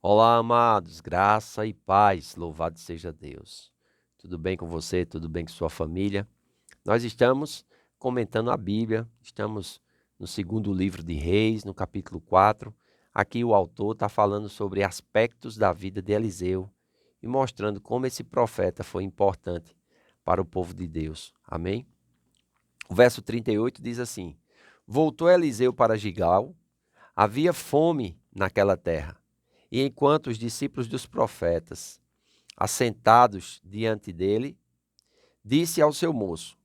Olá, amados, graça e paz, louvado seja Deus. Tudo bem com você? Tudo bem com sua família? Nós estamos comentando a Bíblia, estamos no segundo livro de Reis, no capítulo 4. Aqui o autor está falando sobre aspectos da vida de Eliseu e mostrando como esse profeta foi importante para o povo de Deus. Amém? O verso 38 diz assim: Voltou Eliseu para Gigal, havia fome naquela terra. E enquanto os discípulos dos profetas, assentados diante dele, disse ao seu moço: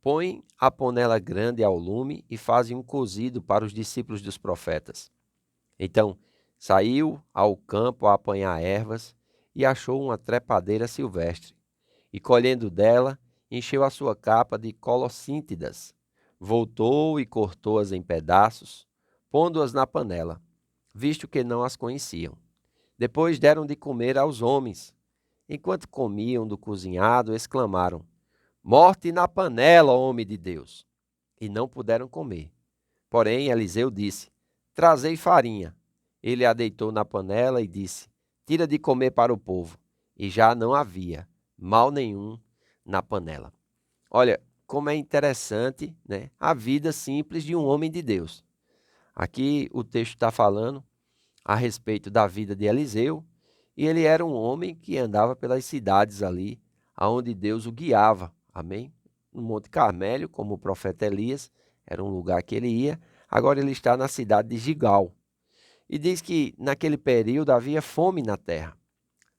Põe a panela grande ao lume e faze um cozido para os discípulos dos profetas. Então saiu ao campo a apanhar ervas e achou uma trepadeira silvestre. E colhendo dela, encheu a sua capa de colossíntidas. Voltou e cortou-as em pedaços, pondo-as na panela, visto que não as conheciam. Depois deram de comer aos homens. Enquanto comiam do cozinhado, exclamaram: Morte na panela, homem de Deus! E não puderam comer. Porém, Eliseu disse: Trazei farinha. Ele a deitou na panela e disse: Tira de comer para o povo. E já não havia mal nenhum na panela. Olha, como é interessante, né, a vida simples de um homem de Deus. Aqui o texto está falando a respeito da vida de Eliseu, e ele era um homem que andava pelas cidades ali, aonde Deus o guiava, amém? No Monte Carmelo, como o profeta Elias, era um lugar que ele ia, agora ele está na cidade de Gigal. E diz que naquele período havia fome na terra.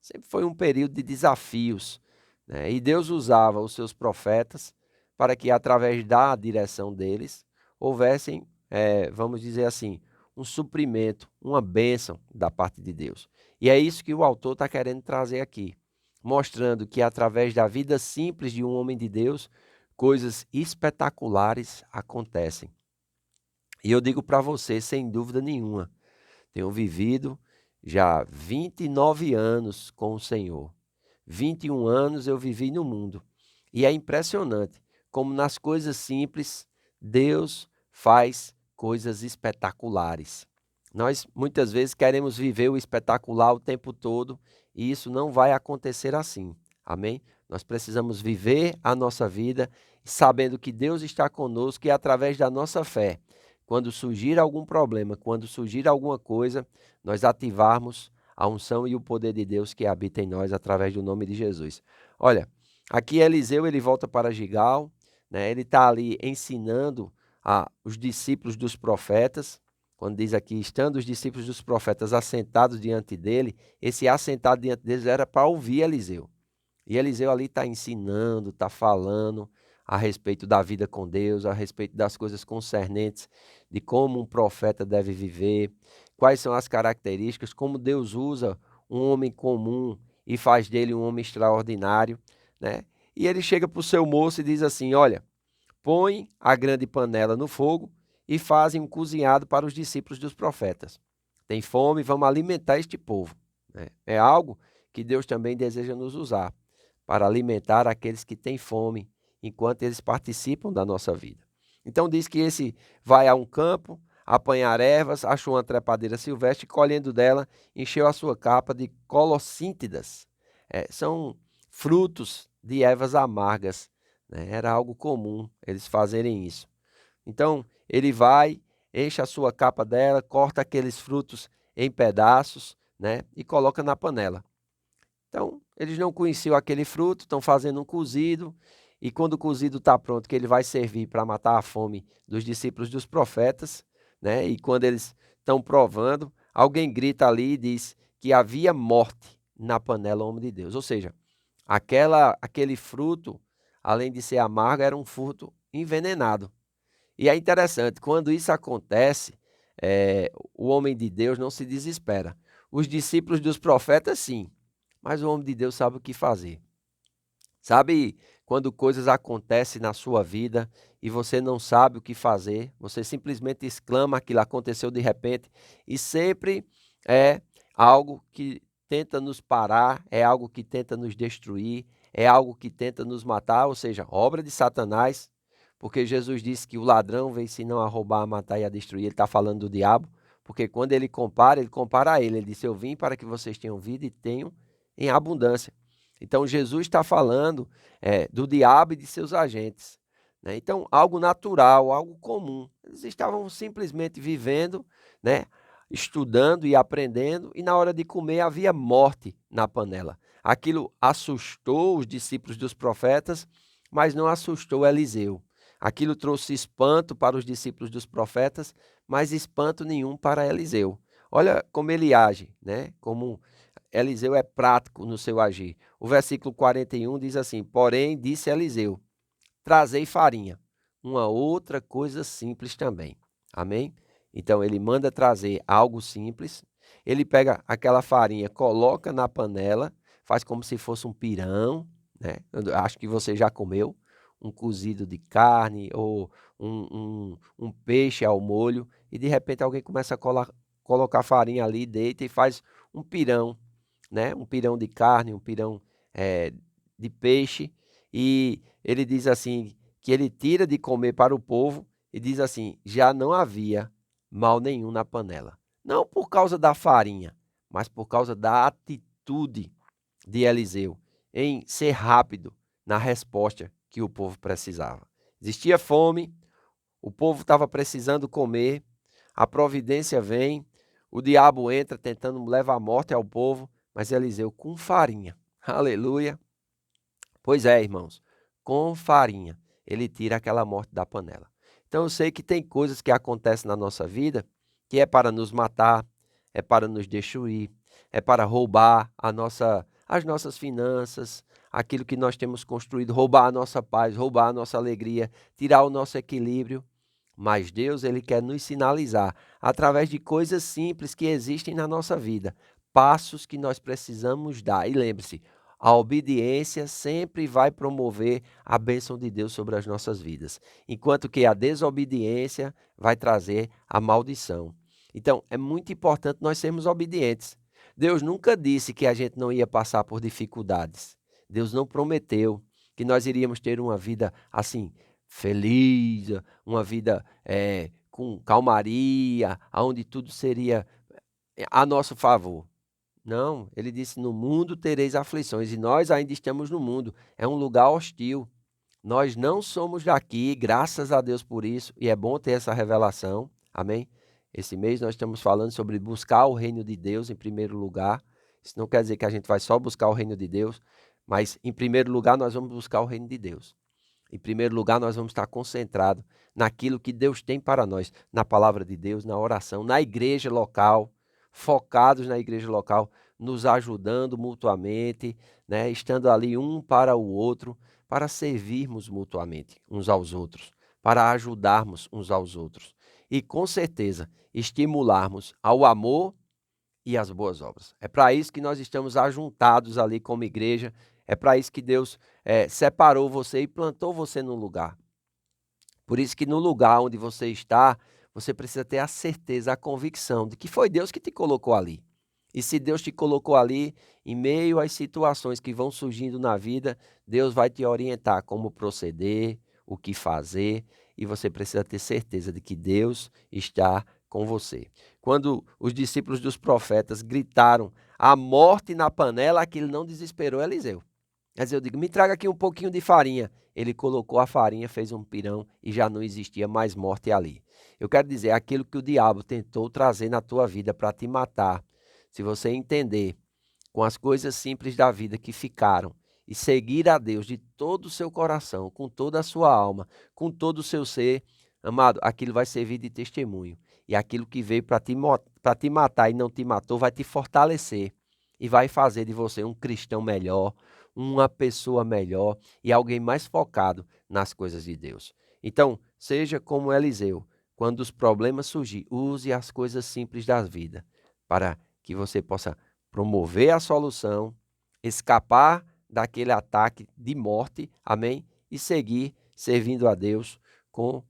Sempre foi um período de desafios, né? E Deus usava os seus profetas para que, através da direção deles, houvessem, vamos dizer assim, um suprimento, uma bênção da parte de Deus. E é isso que o autor está querendo trazer aqui, mostrando que, através da vida simples de um homem de Deus, coisas espetaculares acontecem. E eu digo para você, sem dúvida nenhuma, tenho vivido já 29 anos com o Senhor. 21 anos eu vivi no mundo. E é impressionante como nas coisas simples Deus faz coisas espetaculares. Nós muitas vezes queremos viver o espetacular o tempo todo e isso não vai acontecer assim. Amém? Nós precisamos viver a nossa vida sabendo que Deus está conosco e através da nossa fé, quando surgir algum problema, quando surgir alguma coisa, nós ativarmos a unção e o poder de Deus que habita em nós através do nome de Jesus. Olha, aqui Eliseu ele volta para Gigal, né? Ele está ali ensinando os discípulos dos profetas. Quando diz aqui, estando os discípulos dos profetas assentados diante dele, esse assentado diante deles era para ouvir Eliseu. E Eliseu ali está ensinando, está falando a respeito da vida com Deus, a respeito das coisas concernentes, de como um profeta deve viver, quais são as características, como Deus usa um homem comum e faz dele um homem extraordinário, né? E ele chega para o seu moço e diz assim: Olha, põe a grande panela no fogo e fazem um cozinhado para os discípulos dos profetas. Tem fome, vamos alimentar este povo, né? É algo que Deus também deseja nos usar para alimentar aqueles que têm fome, enquanto eles participam da nossa vida. Então diz que esse vai a um campo, apanhar ervas, achou uma trepadeira silvestre, colhendo dela, encheu a sua capa de colossíntidas. São frutos de ervas amargas, né? Era algo comum eles fazerem isso. Então ele vai, enche a sua capa dela, corta aqueles frutos em pedaços, né? E coloca na panela. Então, eles não conheciam aquele fruto, estão fazendo um cozido, e quando o cozido está pronto, que ele vai servir para matar a fome dos discípulos dos profetas, né? E quando eles estão provando, alguém grita ali e diz que havia morte na panela, homem de Deus. Ou seja, aquele fruto, além de ser amargo, era um fruto envenenado. E é interessante, quando isso acontece, o homem de Deus não se desespera. Os discípulos dos profetas, sim, mas o homem de Deus sabe o que fazer. Sabe quando coisas acontecem na sua vida e você não sabe o que fazer, você simplesmente exclama, aquilo aconteceu de repente, e sempre é algo que tenta nos parar, é algo que tenta nos destruir, é algo que tenta nos matar, ou seja, obra de Satanás, porque Jesus disse que o ladrão vem senão a roubar, a matar e a destruir, ele está falando do diabo, Porque quando ele compara a ele. Ele disse, eu vim para que vocês tenham vida e tenham em abundância. Então, Jesus está falando do diabo e de seus agentes, né? Então, algo natural, algo comum. Eles estavam simplesmente vivendo, né? Estudando e aprendendo, e na hora de comer havia morte na panela. Aquilo assustou os discípulos dos profetas, mas não assustou Eliseu. Aquilo trouxe espanto para os discípulos dos profetas, mas espanto nenhum para Eliseu. Olha como ele age, né? Como Eliseu é prático no seu agir. O versículo 41 diz assim: porém, disse Eliseu, trazei farinha, uma outra coisa simples também. Amém? Então ele manda trazer algo simples, ele pega aquela farinha, coloca na panela, faz como se fosse um pirão, né? Eu acho que você já comeu um cozido de carne ou um peixe ao molho, e de repente alguém começa a colocar farinha ali, deita e faz um pirão, né? Um pirão de carne, um pirão de peixe, e ele diz assim, que ele tira de comer para o povo e diz assim, já não havia mal nenhum na panela. Não por causa da farinha, mas por causa da atitude de Eliseu em ser rápido na resposta que o povo precisava. Existia fome, o povo estava precisando comer, a providência vem, o diabo entra tentando levar a morte ao povo, mas Eliseu com farinha. Aleluia. Pois é, irmãos, com farinha ele tira aquela morte da panela. Então eu sei que tem coisas que acontecem na nossa vida que é para nos matar, é para nos destruir, é para roubar as nossas finanças, aquilo que nós temos construído, roubar a nossa paz, roubar a nossa alegria, tirar o nosso equilíbrio. Mas Deus, ele quer nos sinalizar através de coisas simples que existem na nossa vida, passos que nós precisamos dar. E lembre-se, a obediência sempre vai promover a bênção de Deus sobre as nossas vidas, enquanto que a desobediência vai trazer a maldição. Então, é muito importante nós sermos obedientes. Deus nunca disse que a gente não ia passar por dificuldades. Deus não prometeu que nós iríamos ter uma vida assim, feliz, uma vida com calmaria, onde tudo seria a nosso favor. Não, ele disse: no mundo tereis aflições, e nós ainda estamos no mundo. É um lugar hostil. Nós não somos daqui, graças a Deus por isso, e é bom ter essa revelação. Amém? Esse mês nós estamos falando sobre buscar o reino de Deus em primeiro lugar. Isso não quer dizer que a gente vai só buscar o reino de Deus, mas em primeiro lugar nós vamos buscar o reino de Deus. Em primeiro lugar, nós vamos estar concentrados naquilo que Deus tem para nós, na palavra de Deus, na oração, na igreja local, focados na igreja local, nos ajudando mutuamente, né, estando ali um para o outro, para servirmos mutuamente uns aos outros, para ajudarmos uns aos outros. E com certeza, estimularmos ao amor e às boas obras. É para isso que nós estamos ajuntados ali como igreja, é para isso que Deus separou você e plantou você num lugar. Por isso que no lugar onde você está, você precisa ter a certeza, a convicção de que foi Deus que te colocou ali. E se Deus te colocou ali, em meio às situações que vão surgindo na vida, Deus vai te orientar como proceder, o que fazer, e você precisa ter certeza de que Deus está com você. Quando os discípulos dos profetas gritaram a morte na panela, aquilo não desesperou Eliseu. Quer dizer, eu digo, me traga aqui um pouquinho de farinha. Ele colocou a farinha, fez um pirão e já não existia mais morte ali. Eu quero dizer, aquilo que o diabo tentou trazer na tua vida para te matar, se você entender com as coisas simples da vida que ficaram e seguir a Deus de todo o seu coração, com toda a sua alma, com todo o seu ser, amado, aquilo vai servir de testemunho. E aquilo que veio para te matar e não te matou vai te fortalecer e vai fazer de você um cristão melhor, uma pessoa melhor e alguém mais focado nas coisas de Deus. Então, seja como Eliseu, quando os problemas surgirem, use as coisas simples da vida para que você possa promover a solução, escapar daquele ataque de morte, amém? E seguir servindo a Deus com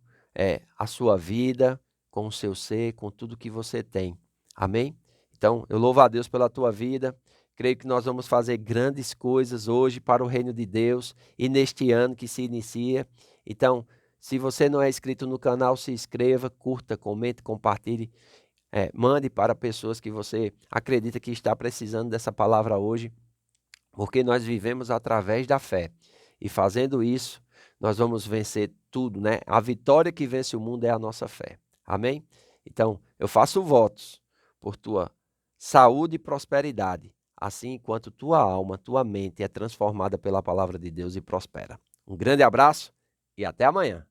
a sua vida, com o seu ser, com tudo que você tem, amém? Então, eu louvo a Deus pela tua vida. Creio que nós vamos fazer grandes coisas hoje para o reino de Deus e neste ano que se inicia. Então, se você não é inscrito no canal, se inscreva, curta, comente, compartilhe. Mande para pessoas que você acredita que está precisando dessa palavra hoje, porque nós vivemos através da fé. E fazendo isso, nós vamos vencer tudo, né? A vitória que vence o mundo é a nossa fé. Amém? Então, eu faço votos por tua saúde e prosperidade, assim enquanto tua alma, tua mente é transformada pela palavra de Deus e prospera. Um grande abraço e até amanhã.